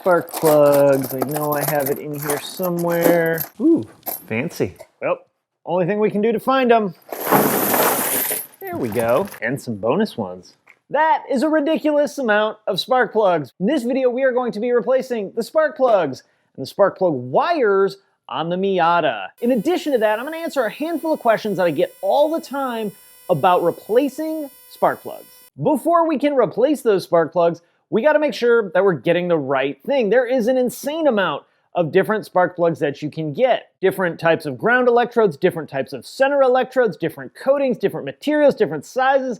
Spark plugs. I know I have it in here somewhere. Ooh, fancy. Well, only thing we can do to find them. There we go. And some bonus ones. That is a ridiculous amount of spark plugs. In this video, we are going to be replacing the spark plugs and the spark plug wires on the Miata. In addition to that, I'm going to answer a handful of questions that I get all the time about replacing spark plugs. Before we can replace those spark plugs, we got to make sure that we're getting the right thing. There is an insane amount of different spark plugs that you can get. Different types of ground electrodes, different types of center electrodes, different coatings, different materials, different sizes.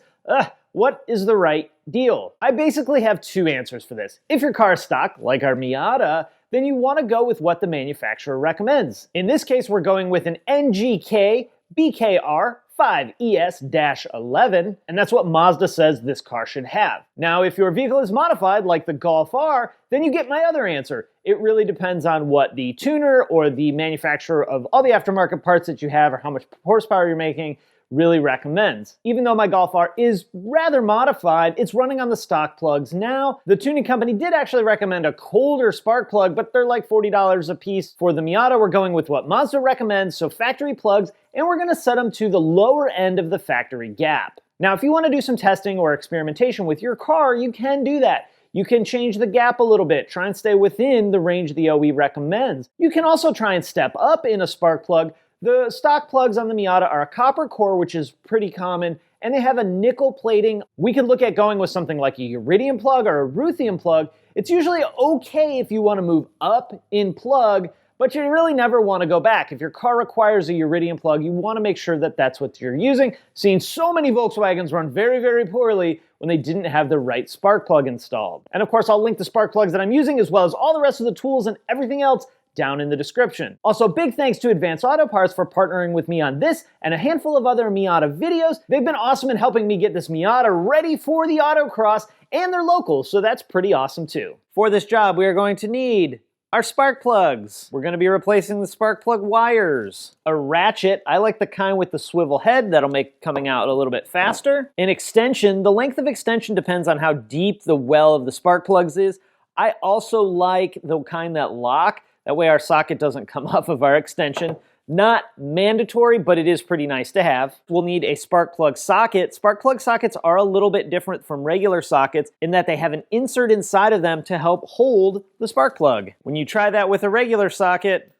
What is the right deal? I basically have two answers for this. If your car is stock, like our Miata, then you want to go with what the manufacturer recommends. In this case, we're going with an NGK BKR 5ES-11, and that's what Mazda says this car should have. Now, if your vehicle is modified, like the Golf R, then you get my other answer. It really depends on what the tuner or the manufacturer of all the aftermarket parts that you have or how much horsepower you're making really recommends. Even though my Golf R is rather modified, it's running on the stock plugs now. The tuning company did actually recommend a colder spark plug, but they're like $40 a piece. For the Miata, we're going with what Mazda recommends, so factory plugs, and we're gonna set them to the lower end of the factory gap. Now, if you wanna do some testing or experimentation with your car, you can do that. You can change the gap a little bit, try and stay within the range the OE recommends. You can also try and step up in a spark plug. The stock plugs on the Miata are a copper core, which is pretty common, and they have a nickel plating. We could look at going with something like a iridium plug or a ruthenium plug. It's usually okay if you want to move up in plug, but you really never want to go back. If your car requires a iridium plug, you want to make sure that that's what you're using. Seen so many Volkswagens run very, very poorly when they didn't have the right spark plug installed. And of course, I'll link the spark plugs that I'm using as well as all the rest of the tools and everything else down in the description. Also, big thanks to Advanced Auto Parts for partnering with me on this and a handful of other Miata videos. They've been awesome in helping me get this Miata ready for the autocross, and they're local, so that's pretty awesome too. For this job, we are going to need our spark plugs. We're going to be replacing the spark plug wires. A ratchet, I like the kind with the swivel head, that'll make coming out a little bit faster. An extension, the length of extension depends on how deep the well of the spark plugs is. I also like the kind that lock. That way our socket doesn't come off of our extension. Not mandatory, but it is pretty nice to have. We'll need a spark plug socket. Spark plug sockets are a little bit different from regular sockets in that they have an insert inside of them to help hold the spark plug. When you try that with a regular socket,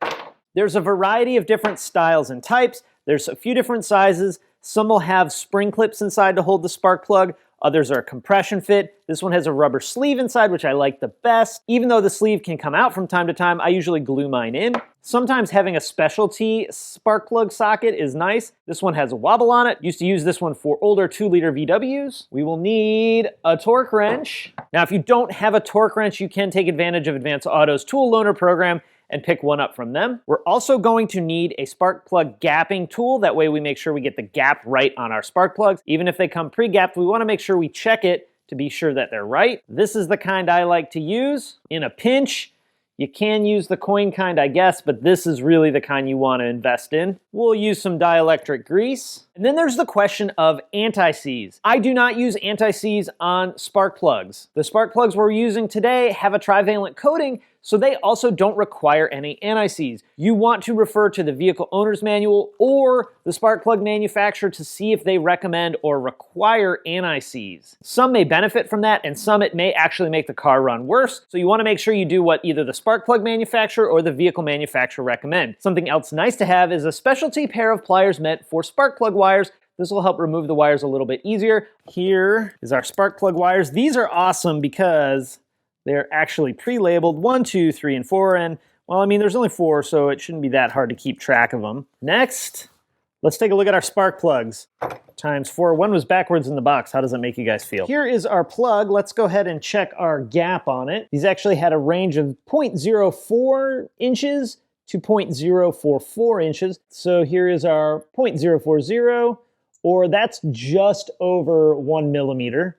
there's a variety of different styles and types. There's a few different sizes. Some will have spring clips inside to hold the spark plug. Others are a compression fit. This one has a rubber sleeve inside, which I like the best. Even though the sleeve can come out from time to time, I usually glue mine in. Sometimes having a specialty spark plug socket is nice. This one has a wobble on it. Used to use this one for older 2-liter VWs. We will need a torque wrench. Now, if you don't have a torque wrench, you can take advantage of Advanced Auto's tool loaner program and pick one up from them. We're also going to need a spark plug gapping tool. That way we make sure we get the gap right on our spark plugs. Even if they come pre-gapped, we want to make sure we check it to be sure that they're right. This is the kind I like to use. In a pinch, you can use the coin kind, I guess, but this is really the kind you want to invest in. We'll use some dielectric grease. And then there's the question of anti-seize. I do not use anti-seize on spark plugs. The spark plugs we're using today have a trivalent coating, so they also don't require any anti-seize. You want to refer to the vehicle owner's manual or the spark plug manufacturer to see if they recommend or require anti-seize. Some may benefit from that, and some it may actually make the car run worse, so you want to make sure you do what either the spark plug manufacturer or the vehicle manufacturer recommend. Something else nice to have is a specialty pair of pliers meant for spark plug wires. This will help remove the wires a little bit easier. Here is our spark plug wires. These are awesome because they're actually pre-labeled 1, 2, 3, and 4, and well, I mean, there's only 4, so it shouldn't be that hard to keep track of them. Next, let's take a look at our spark plugs. Times 4. One was backwards in the box. How does that make you guys feel? Here is our plug. Let's go ahead and check our gap on it. These actually had a range of 0.04 inches to 0.044 inches. So here is our 0.040, or that's just over 1 millimeter.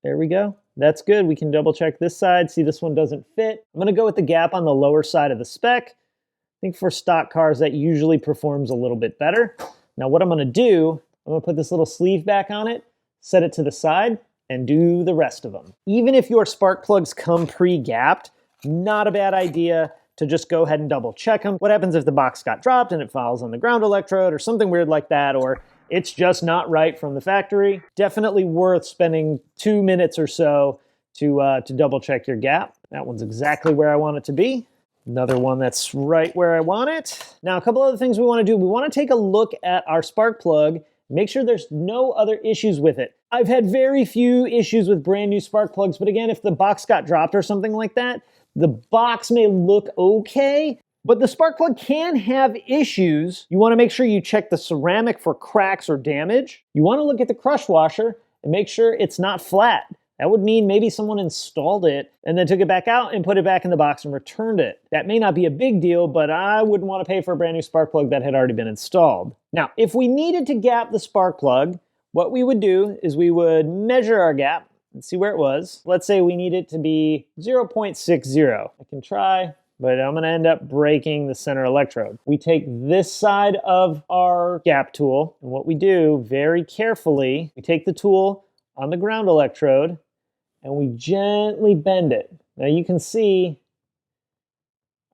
There we go. That's good. We can double check this side. See, this one doesn't fit. I'm going to go with the gap on the lower side of the spec. I think for stock cars, that usually performs a little bit better. Now what I'm going to do, I'm going to put this little sleeve back on it, set it to the side, and do the rest of them. Even if your spark plugs come pre-gapped, not a bad idea to just go ahead and double check them. What happens if the box got dropped and it falls on the ground electrode or something weird like that, or it's just not right from the factory? Definitely worth spending 2 minutes or so to double check your gap. That one's exactly where I want it to be. Another one that's right where I want it. Now, a couple other things we want to do. We want to take a look at our spark plug, make sure there's no other issues with it. I've had very few issues with brand new spark plugs, but again, if the box got dropped or something like that, the box may look okay, but the spark plug can have issues. You want to make sure you check the ceramic for cracks or damage. You want to look at the crush washer and make sure it's not flat. That would mean maybe someone installed it and then took it back out and put it back in the box and returned it. That may not be a big deal, but I wouldn't want to pay for a brand new spark plug that had already been installed. Now, if we needed to gap the spark plug, what we would do is we would measure our gap and see where it was. Let's say we need it to be 0.60. I can try, but I'm gonna end up breaking the center electrode. We take this side of our gap tool, and what we do very carefully, we take the tool on the ground electrode and we gently bend it. Now you can see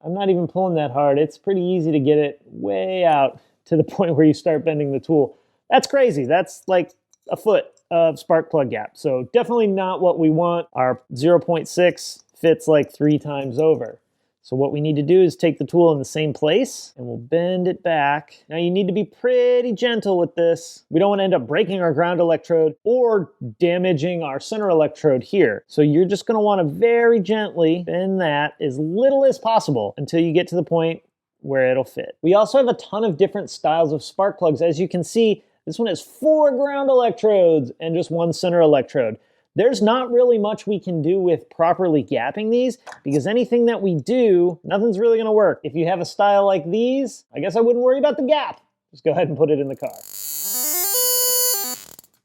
I'm not even pulling that hard. It's pretty easy to get it way out to the point where you start bending the tool. That's crazy. That's like a foot of spark plug gap. So definitely not what we want. Our 0.6 fits like 3 times over. So what we need to do is take the tool in the same place and we'll bend it back. Now you need to be pretty gentle with this. We don't want to end up breaking our ground electrode or damaging our center electrode here. So you're just going to want to very gently bend that as little as possible until you get to the point where it'll fit. We also have a ton of different styles of spark plugs. As you can see, this one has 4 ground electrodes and just 1 center electrode. There's not really much we can do with properly gapping these because anything that we do, nothing's really going to work. If you have a style like these, I guess I wouldn't worry about the gap. Just go ahead and put it in the car.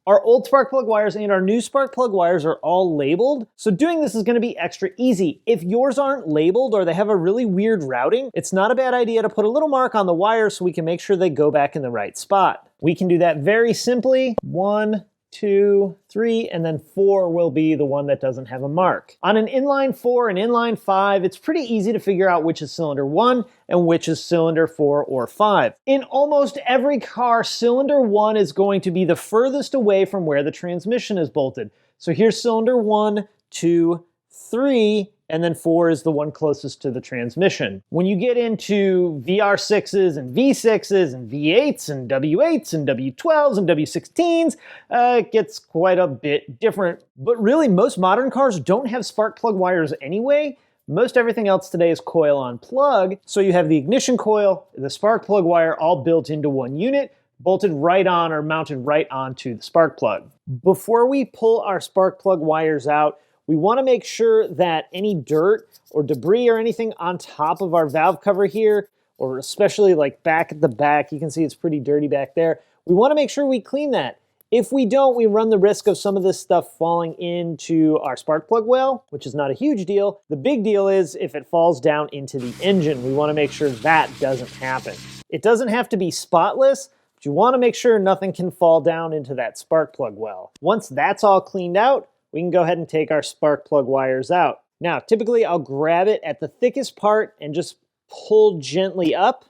Our old spark plug wires and our new spark plug wires are all labeled, so doing this is going to be extra easy. If yours aren't labeled or they have a really weird routing, it's not a bad idea to put a little mark on the wire so we can make sure they go back in the right spot. We can do that very simply. 1, 2, 3, and then 4 will be the one that doesn't have a mark. On an inline 4 and inline 5, it's pretty easy to figure out which is cylinder 1 and which is cylinder 4 or 5. In almost every car, cylinder 1 is going to be the furthest away from where the transmission is bolted. So here's cylinder 1, 2, 3, and then 4 is the one closest to the transmission. When you get into VR6s and V6s and V8s and W8s and W12s and W16s, it gets quite a bit different. But really, most modern cars don't have spark plug wires anyway. Most everything else today is coil on plug. So you have the ignition coil, the spark plug wire all built into one unit, bolted right on or mounted right onto the spark plug. Before we pull our spark plug wires out, we want to make sure that any dirt or debris or anything on top of our valve cover here, or especially like back at the back, you can see it's pretty dirty back there. We want to make sure we clean that. If we don't, we run the risk of some of this stuff falling into our spark plug well, which is not a huge deal. The big deal is if it falls down into the engine. We want to make sure that doesn't happen. It doesn't have to be spotless, but you want to make sure nothing can fall down into that spark plug well. Once that's all cleaned out, we can go ahead and take our spark plug wires out. Now, typically I'll grab it at the thickest part and just pull gently up.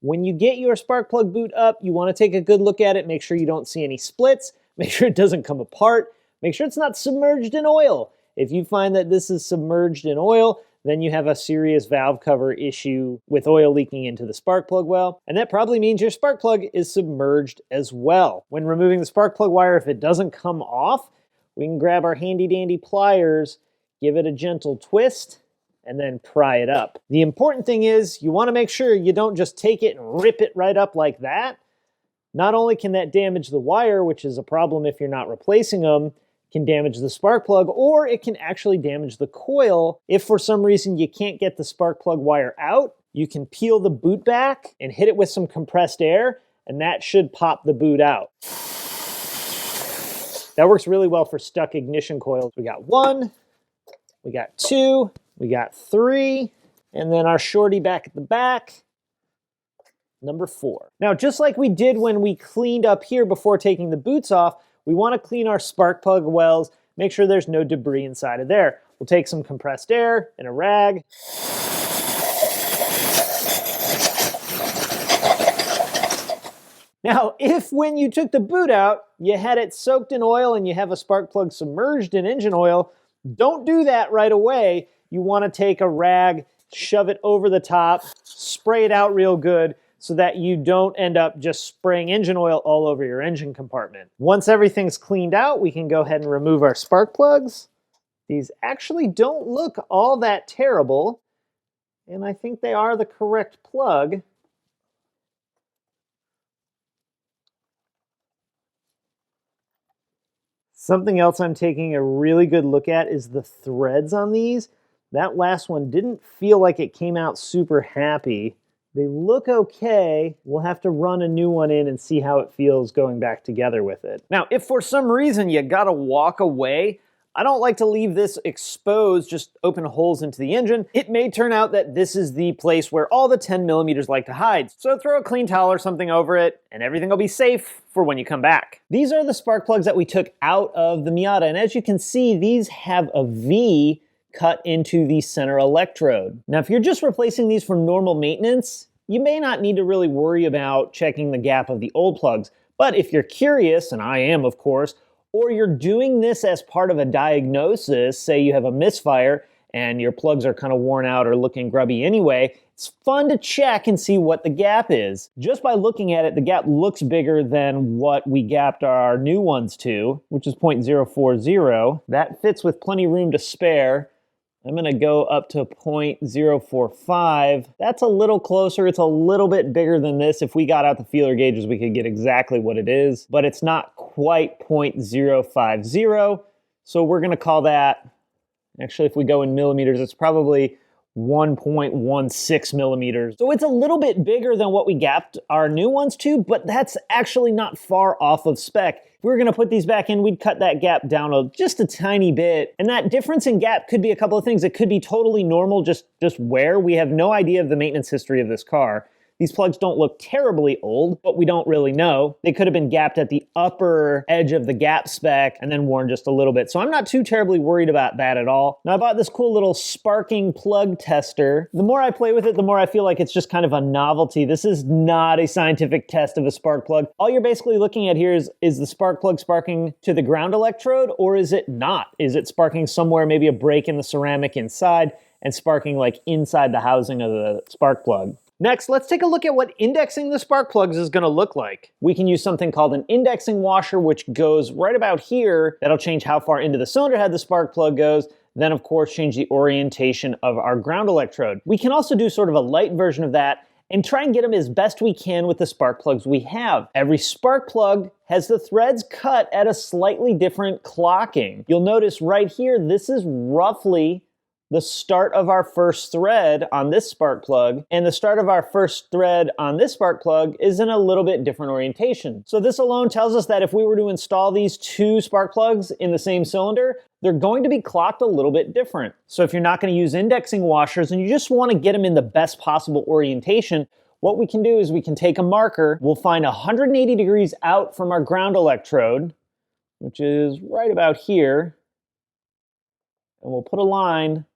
When you get your spark plug boot up, you want to take a good look at it, make sure you don't see any splits, make sure it doesn't come apart, make sure it's not submerged in oil. If you find that this is submerged in oil, then you have a serious valve cover issue with oil leaking into the spark plug well, and that probably means your spark plug is submerged as well. When removing the spark plug wire, if it doesn't come off, we can grab our handy dandy pliers, give it a gentle twist, and then pry it up. The important thing is you want to make sure you don't just take it and rip it right up like that. Not only can that damage the wire, which is a problem if you're not replacing them, can damage the spark plug, or it can actually damage the coil. If for some reason you can't get the spark plug wire out, you can peel the boot back and hit it with some compressed air, and that should pop the boot out. That works really well for stuck ignition coils. We got 1, we got 2, we got 3, and then our shorty back at the back, number 4. Now, just like we did when we cleaned up here before taking the boots off, we want to clean our spark plug wells, make sure there's no debris inside of there. We'll take some compressed air and a rag. Now, if when you took the boot out, you had it soaked in oil and you have a spark plug submerged in engine oil, don't do that right away. You want to take a rag, shove it over the top, spray it out real good so that you don't end up just spraying engine oil all over your engine compartment. Once everything's cleaned out, we can go ahead and remove our spark plugs. These actually don't look all that terrible, and I think they are the correct plug. Something else I'm taking a really good look at is the threads on these. That last one didn't feel like it came out super happy. They look okay. We'll have to run a new one in and see how it feels going back together with it. Now, if for some reason you gotta walk away, I don't like to leave this exposed, just open holes into the engine. It may turn out that this is the place where all the 10mm like to hide. So throw a clean towel or something over it and everything will be safe for when you come back. These are the spark plugs that we took out of the Miata, and as you can see, these have a V cut into the center electrode. Now, if you're just replacing these for normal maintenance, you may not need to really worry about checking the gap of the old plugs. But if you're curious, and I am of course, or you're doing this as part of a diagnosis, say you have a misfire and your plugs are kind of worn out or looking grubby anyway, it's fun to check and see what the gap is. Just by looking at it, the gap looks bigger than what we gapped our new ones to, which is 0.040. That fits with plenty room to spare. I'm gonna go up to 0.045. That's a little closer. It's a little bit bigger than this. If we got out the feeler gauges, we could get exactly what it is, but it's not quite 0.050. So we're gonna call that, actually, if we go in millimeters, it's probably 1.16 millimeters. So it's a little bit bigger than what we gapped our new ones to, but that's actually not far off of spec. If we were gonna put these back in, we'd cut that gap down just a tiny bit. And that difference in gap could be a couple of things. It could be totally normal, just wear. We have no idea of the maintenance history of this car. These plugs don't look terribly old, but we don't really know. They could have been gapped at the upper edge of the gap spec and then worn just a little bit. So I'm not too terribly worried about that at all. Now I bought this cool little sparking plug tester. The more I play with it, the more I feel like it's just kind of a novelty. This is not a scientific test of a spark plug. All you're basically looking at here is the spark plug sparking to the ground electrode, or is it not? Is it sparking somewhere, maybe a break in the ceramic inside, and sparking like inside the housing of the spark plug? Next, let's take a look at what indexing the spark plugs is going to look like. We can use something called an indexing washer, which goes right about here. That'll change how far into the cylinder head the spark plug goes. Then, of course, change the orientation of our ground electrode. We can also do sort of a light version of that and try and get them as best we can with the spark plugs we have. Every spark plug has the threads cut at a slightly different clocking. You'll notice right here, this is roughly the start of our first thread on this spark plug, and the start of our first thread on this spark plug is in a little bit different orientation. So this alone tells us that if we were to install these two spark plugs in the same cylinder, they're going to be clocked a little bit different. So if you're not going to use indexing washers and you just want to get them in the best possible orientation, what we can do is we can take a marker, we'll find 180 degrees out from our ground electrode, which is right about here, and we'll put a line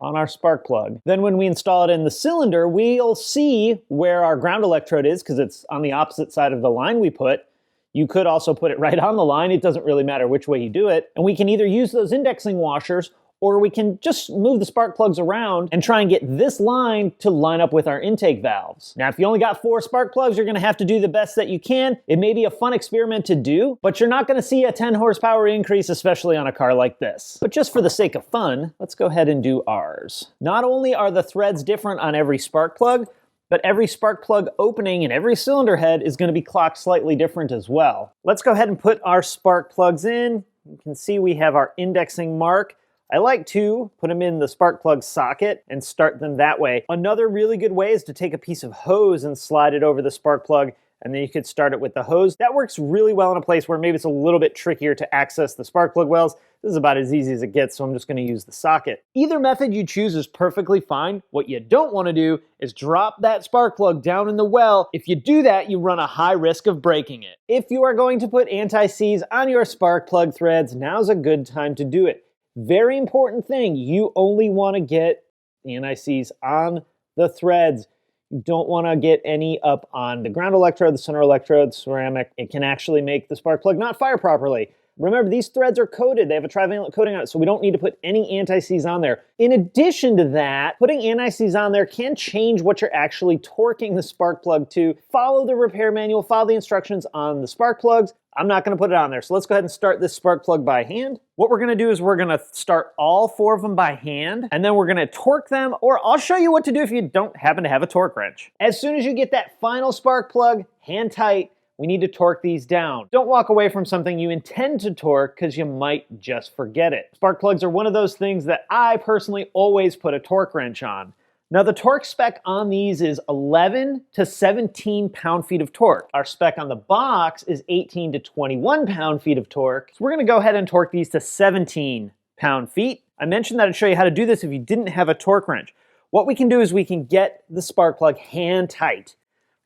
on our spark plug. Then when we install it in the cylinder, we'll see where our ground electrode is because it's on the opposite side of the line we put. You could also put it right on the line. It doesn't really matter which way you do it. And we can either use those indexing washers or we can just move the spark plugs around and try and get this line to line up with our intake valves. Now, if you only got 4 spark plugs, you're gonna have to do the best that you can. It may be a fun experiment to do, but you're not gonna see a 10 horsepower increase, especially on a car like this. But just for the sake of fun, let's go ahead and do ours. Not only are the threads different on every spark plug, but every spark plug opening in every cylinder head is gonna be clocked slightly different as well. Let's go ahead and put our spark plugs in. You can see we have our indexing mark. I like to put them in the spark plug socket and start them that way. Another really good way is to take a piece of hose and slide it over the spark plug and then you could start it with the hose. That works really well in a place where maybe it's a little bit trickier to access the spark plug wells. This is about as easy as it gets, so I'm just gonna use the socket. Either method you choose is perfectly fine. What you don't wanna do is drop that spark plug down in the well. If you do that, you run a high risk of breaking it. If you are going to put anti-seize on your spark plug threads, now's a good time to do it. Very important thing, you only wanna get anti-seize on the threads. You don't wanna get any up on the ground electrode, the center electrode, ceramic. It can actually make the spark plug not fire properly. Remember, these threads are coated. They have a trivalent coating on it, so we don't need to put any anti-seize on there. In addition to that, putting anti-seize on there can change what you're actually torquing the spark plug to. Follow the repair manual, follow the instructions on the spark plugs. I'm not gonna put it on there, so let's go ahead and start this spark plug by hand. What we're gonna do is we're gonna start all 4 of them by hand, and then we're gonna torque them, or I'll show you what to do if you don't happen to have a torque wrench. As soon as you get that final spark plug, hand tight, we need to torque these down. Don't walk away from something you intend to torque because you might just forget it. Spark plugs are one of those things that I personally always put a torque wrench on. Now the torque spec on these is 11 to 17 pound-feet of torque. Our spec on the box is 18 to 21 pound-feet of torque. So we're gonna go ahead and torque these to 17 pound-feet. I mentioned that I'd show you how to do this if you didn't have a torque wrench. What we can do is we can get the spark plug hand tight,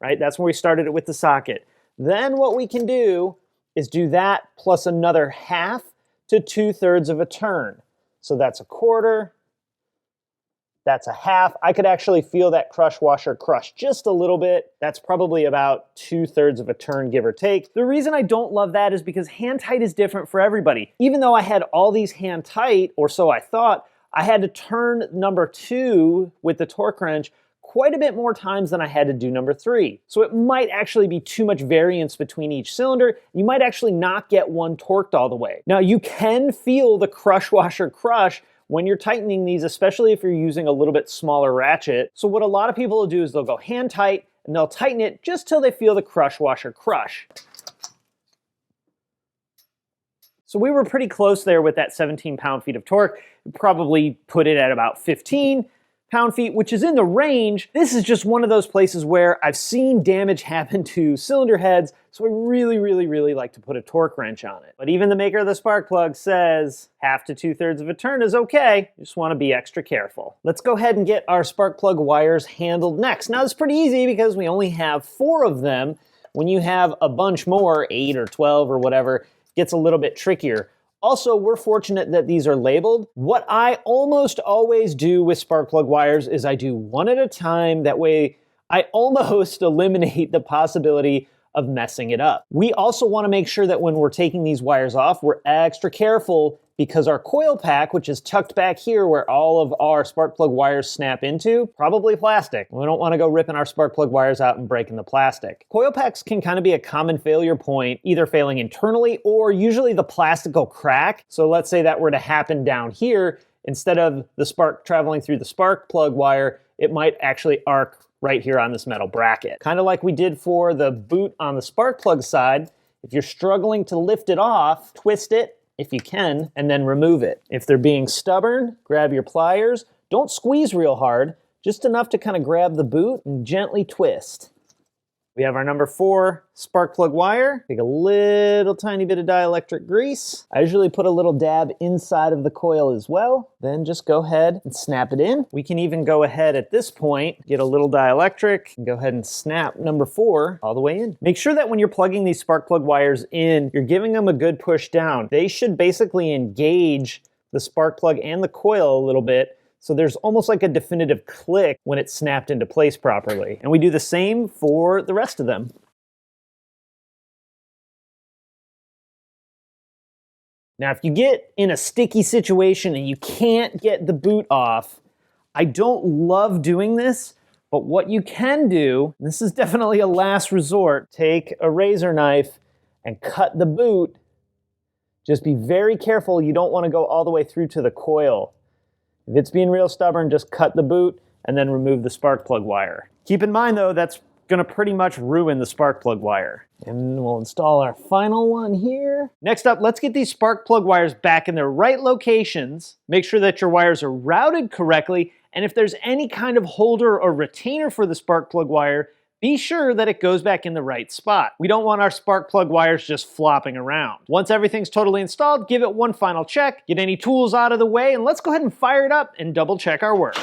right? That's where we started it with the socket. Then what we can do is do that plus another 1/2 to 2/3 of a turn. So that's 1/4, that's 1/2. I could actually feel that crush washer crush just a little bit. That's probably about 2/3 of a turn, give or take. The reason I don't love that is because hand tight is different for everybody. Even though I had all these hand tight, or so I thought, I had to turn number 2 with the torque wrench quite a bit more times than I had to do number 3. So it might actually be too much variance between each cylinder. You might actually not get one torqued all the way. Now you can feel the crush washer crush when you're tightening these, especially if you're using a little bit smaller ratchet. So what a lot of people will do is they'll go hand tight and they'll tighten it just till they feel the crush washer crush. So we were pretty close there with that 17 pound-feet of torque. We probably put it at about 15 pound-feet, which is in the range. This is just one of those places where I've seen damage happen to cylinder heads, so I really like to put a torque wrench on it. But even the maker of the spark plug says 1/2 to 2/3 of a turn is okay. You just want to be extra careful. Let's go ahead and get our spark plug wires handled next. Now it's pretty easy because we only have 4 of them. When you have a bunch more, 8 or 12 or whatever, it gets a little bit trickier. Also, we're fortunate that these are labeled. What I almost always do with spark plug wires is I do one at a time. That way, I almost eliminate the possibility of messing it up. We also want to make sure that when we're taking these wires off, we're extra careful because our coil pack, which is tucked back here where all of our spark plug wires snap into, probably plastic. We don't want to go ripping our spark plug wires out and breaking the plastic. Coil packs can kind of be a common failure point, either failing internally or usually the plastic will crack. So let's say that were to happen down here, instead of the spark traveling through the spark plug wire, it might actually arc right here on this metal bracket. Kind of like we did for the boot on the spark plug side. If you're struggling to lift it off, twist it if you can, and then remove it. If they're being stubborn, grab your pliers. Don't squeeze real hard, just enough to kind of grab the boot and gently twist. We have our number 4 spark plug wire. Take a little tiny bit of dielectric grease. I usually put a little dab inside of the coil as well. Then just go ahead and snap it in. We can even go ahead at this point, get a little dielectric, and go ahead and snap number 4 all the way in. Make sure that when you're plugging these spark plug wires in, you're giving them a good push down. They should basically engage the spark plug and the coil a little bit, so there's almost like a definitive click when it's snapped into place properly. And we do the same for the rest of them. Now, if you get in a sticky situation and you can't get the boot off, I don't love doing this, but what you can do, and this is definitely a last resort, take a razor knife and cut the boot. Just be very careful. You don't want to go all the way through to the coil. If it's being real stubborn, just cut the boot and then remove the spark plug wire. Keep in mind though, that's gonna pretty much ruin the spark plug wire. And we'll install our final one here. Next up, let's get these spark plug wires back in their right locations. Make sure that your wires are routed correctly, and if there's any kind of holder or retainer for the spark plug wire, be sure that it goes back in the right spot. We don't want our spark plug wires just flopping around. Once everything's totally installed, give it one final check, get any tools out of the way, and let's go ahead and fire it up and double check our work.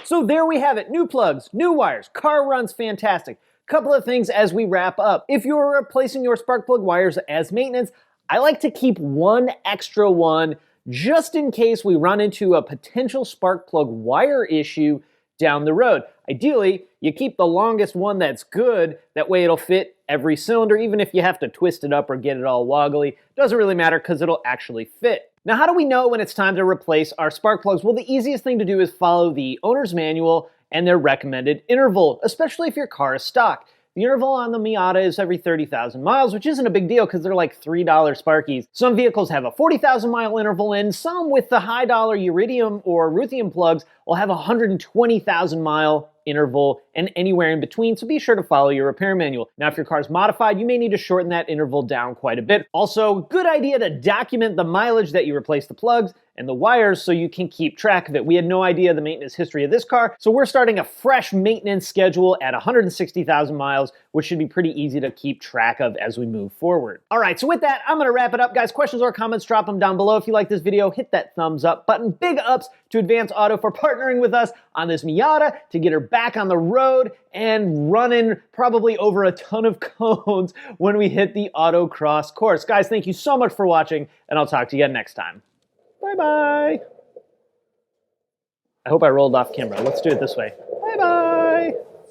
So there we have it, new plugs, new wires, car runs fantastic. Couple of things as we wrap up. If you're replacing your spark plug wires as maintenance, I like to keep one extra one just in case we run into a potential spark plug wire issue down the road. Ideally, you keep the longest one that's good, that way it'll fit every cylinder, even if you have to twist it up or get it all woggly. Doesn't really matter because it'll actually fit. Now, how do we know when it's time to replace our spark plugs? Well, the easiest thing to do is follow the owner's manual and their recommended interval, especially if your car is stock. The interval on the Miata is every 30,000 miles, which isn't a big deal because they're like $3 Sparkies. Some vehicles have a 40,000 mile interval in, some with the high dollar iridium or ruthenium plugs will have a 120,000 mile interval and anywhere in between, so be sure to follow your repair manual. Now, if your car's modified, you may need to shorten that interval down quite a bit. Also, good idea to document the mileage that you replace the plugs and the wires so you can keep track of it. We had no idea the maintenance history of this car, so we're starting a fresh maintenance schedule at 160,000 miles, which should be pretty easy to keep track of as we move forward. All right, so with that, I'm gonna wrap it up. Guys, questions or comments, drop them down below. If you like this video, hit that thumbs up button. Big ups to Advance Auto for partnering with us on this Miata to get her back on the road and running probably over a ton of cones when we hit the autocross course. Guys, thank you so much for watching, and I'll talk to you again next time. Bye-bye. I hope I rolled off camera. Let's do it this way.